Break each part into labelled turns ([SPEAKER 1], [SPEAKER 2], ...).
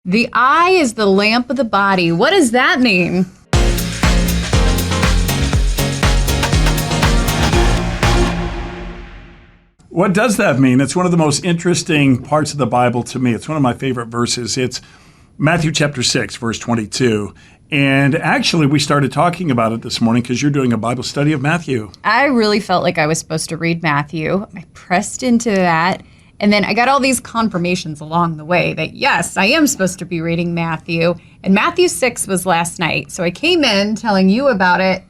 [SPEAKER 1] The eye is the lamp of the body. What does that mean?
[SPEAKER 2] What does that mean? It's one of the most interesting parts of the Bible to me. It's one of my favorite verses. It's Matthew chapter 6, verse 22. And actually, we started talking about it this morning because you're doing a Bible study of Matthew.
[SPEAKER 1] I really felt like I was supposed to read Matthew. I pressed into that. And then I got all these confirmations along the way that, yes, I am supposed to be reading Matthew. And Matthew 6 was last night. So I came in telling you about it.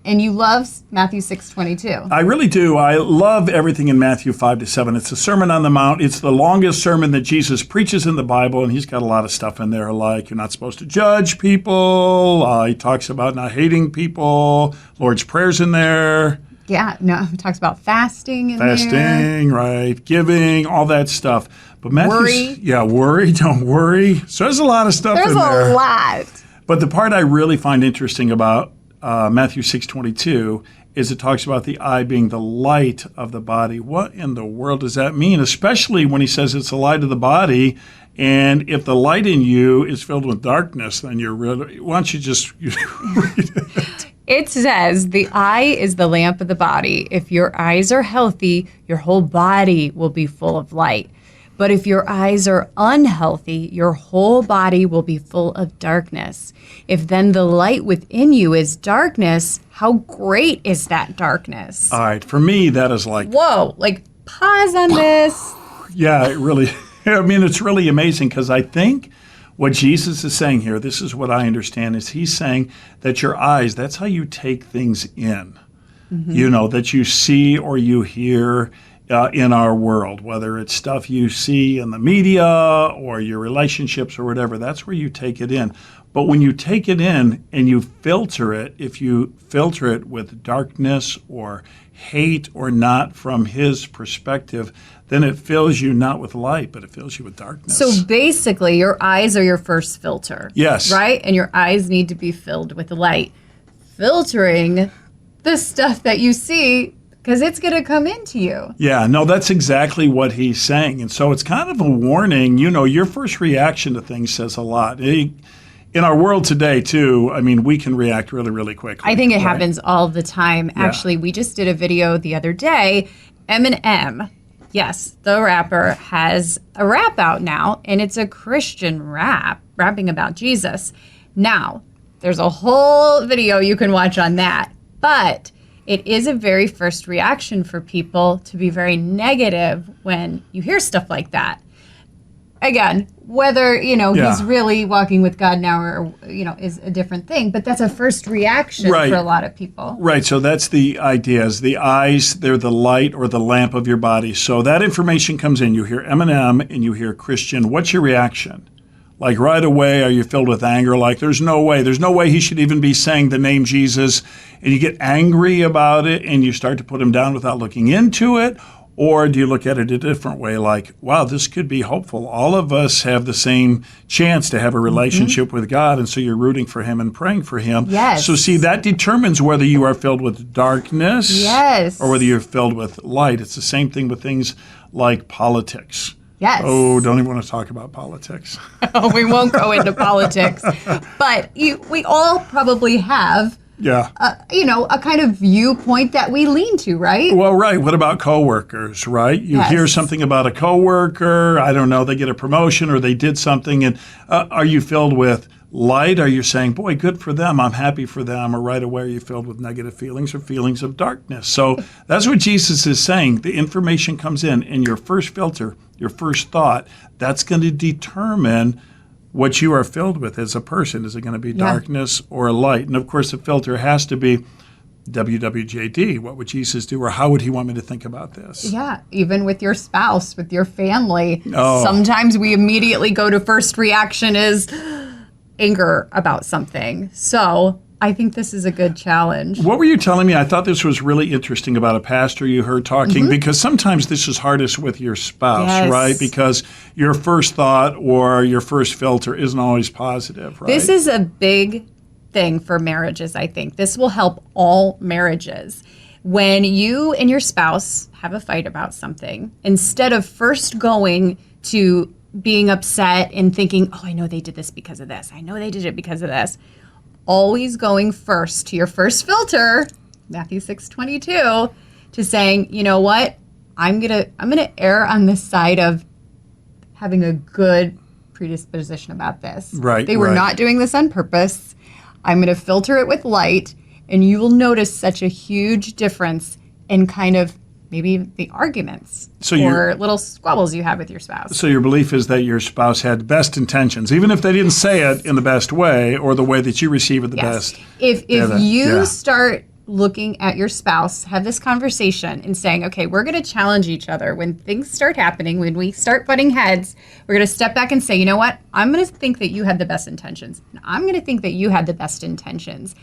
[SPEAKER 1] And you love Matthew 6:22.
[SPEAKER 2] I really do. I love everything in Matthew 5-7. It's a Sermon on the Mount. It's the longest sermon that Jesus preaches in the Bible, and he's got a lot of stuff in there, like you're not supposed to judge people. He talks about not hating people. Lord's Prayer's in there.
[SPEAKER 1] Yeah, no, he talks about fasting in there.
[SPEAKER 2] Fasting, right, giving, all that stuff. But
[SPEAKER 1] Worry.
[SPEAKER 2] Yeah, worry, don't worry. So there's a lot of stuff in there.
[SPEAKER 1] There's a lot.
[SPEAKER 2] But the part I really find interesting about Matthew 6:22 is it talks about the eye being the light of the body. What in the world does that mean? Especially when he says it's the light of the body. And if the light in you is filled with darkness, then you're really, why don't you just read it?
[SPEAKER 1] It says the eye is the lamp of the body. If your eyes are healthy, your whole body will be full of light. But if your eyes are unhealthy, your whole body will be full of darkness. If then the light within you is darkness, how great is that darkness?
[SPEAKER 2] All right, for me, that is like,
[SPEAKER 1] Whoa, like pause on this.
[SPEAKER 2] yeah, it really, I mean, it's really amazing because I think what Jesus is saying here, this is what I understand, is he's saying that your eyes, that's how you take things in. Mm-hmm. You know, that you see or you hear in our world, whether it's stuff you see in the media or your relationships or whatever, that's where you take it in. But when you take it in and you filter it, if you filter it with darkness or hate or not from his perspective, then it fills you not with light, but it fills you with darkness.
[SPEAKER 1] So basically, your eyes are your first filter.
[SPEAKER 2] Yes.
[SPEAKER 1] Right? And your eyes need to be filled with light. Filtering the stuff that you see, because it's going to come into you.
[SPEAKER 2] Yeah, no, that's exactly what he's saying. And so it's kind of a warning. You know, your first reaction to things says a lot. In our world today, too, I mean, we can react really, really quickly.
[SPEAKER 1] I think it happens all the time.
[SPEAKER 2] Yeah.
[SPEAKER 1] Actually, we just did a video the other day. Eminem, yes, the rapper, has a rap out now, and it's a Christian rap, rapping about Jesus. Now, there's a whole video you can watch on that, but it is a very first reaction for people to be very negative when you hear stuff like that. Again, whether, he's really walking with God now or, is a different thing. But that's a first reaction for a lot of people.
[SPEAKER 2] Right. So that's the idea is the eyes, they're the light or the lamp of your body. So that information comes in. You hear Eminem and you hear Christian. What's your reaction? Like right away, are you filled with anger? Like there's no way he should even be saying the name Jesus. And you get angry about it and you start to put him down without looking into it. Or do you look at it a different way, like, wow, this could be hopeful. All of us have the same chance to have a relationship with God, and so you're rooting for him and praying for him.
[SPEAKER 1] Yes.
[SPEAKER 2] So see, that determines whether you are filled with darkness or whether you're filled with light. It's the same thing with things like politics.
[SPEAKER 1] Yes.
[SPEAKER 2] Oh, don't even want to talk about politics.
[SPEAKER 1] Oh, we won't go into politics. But we all probably have a kind of viewpoint that we lean to, right?
[SPEAKER 2] Well, right. What about coworkers, right? You hear something about a coworker, I don't know, they get a promotion or they did something, and are you filled with light? Are you saying, boy, good for them, I'm happy for them, or right away are you filled with negative feelings or feelings of darkness? So that's what Jesus is saying. The information comes in, and your first filter, your first thought, that's going to determine what you are filled with as a person. Is it going to be darkness or light? And of course, the filter has to be WWJD. What would Jesus do, or how would he want me to think about this?
[SPEAKER 1] Yeah, even with your spouse, with your family. Sometimes we immediately go to first reaction is anger about something. So I think this is a good challenge.
[SPEAKER 2] What were you telling me? I thought this was really interesting about a pastor you heard talking, because sometimes this is hardest with your spouse, right? Because your first thought or your first filter isn't always positive, right?
[SPEAKER 1] This is a big thing for marriages, I think. This will help all marriages. When you and your spouse have a fight about something, instead of first going to being upset and thinking, oh, I know they did this because of this. I know they did it because of this. Always going first to your first filter, Matthew 6:22, to saying, you know what? I'm gonna err on the side of having a good predisposition about this.
[SPEAKER 2] Right.
[SPEAKER 1] They were
[SPEAKER 2] right.
[SPEAKER 1] not doing this on purpose. I'm gonna filter it with light, and you will notice such a huge difference in kind of maybe the arguments or little squabbles you have with your spouse.
[SPEAKER 2] So your belief is that your spouse had best intentions, even if they didn't say it in the best way or the way that you receive it the best.
[SPEAKER 1] If you start looking at your spouse, have this conversation and saying, okay, we're going to challenge each other. When things start happening, when we start butting heads, we're going to step back and say, you know what? I'm going to think that you had the best intentions. And I'm going to think that you had the best intentions,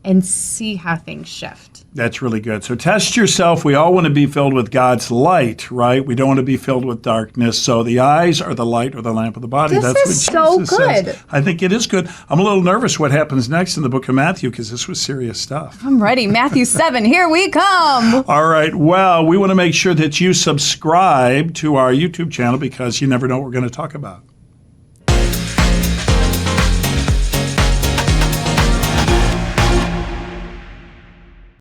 [SPEAKER 1] and see how things shift.
[SPEAKER 2] That's really good. So test yourself. We all want to be filled with God's light, right? We don't want to be filled with darkness. So the eyes are the light or the lamp of the body.
[SPEAKER 1] This
[SPEAKER 2] That's
[SPEAKER 1] is
[SPEAKER 2] what
[SPEAKER 1] so
[SPEAKER 2] Jesus
[SPEAKER 1] good.
[SPEAKER 2] says. I think it is good. I'm a little nervous what happens next in the book of Matthew because this was serious stuff.
[SPEAKER 1] I'm ready. Matthew 7, here we come.
[SPEAKER 2] All right. Well, we want to make sure that you subscribe to our YouTube channel because you never know what we're going to talk about.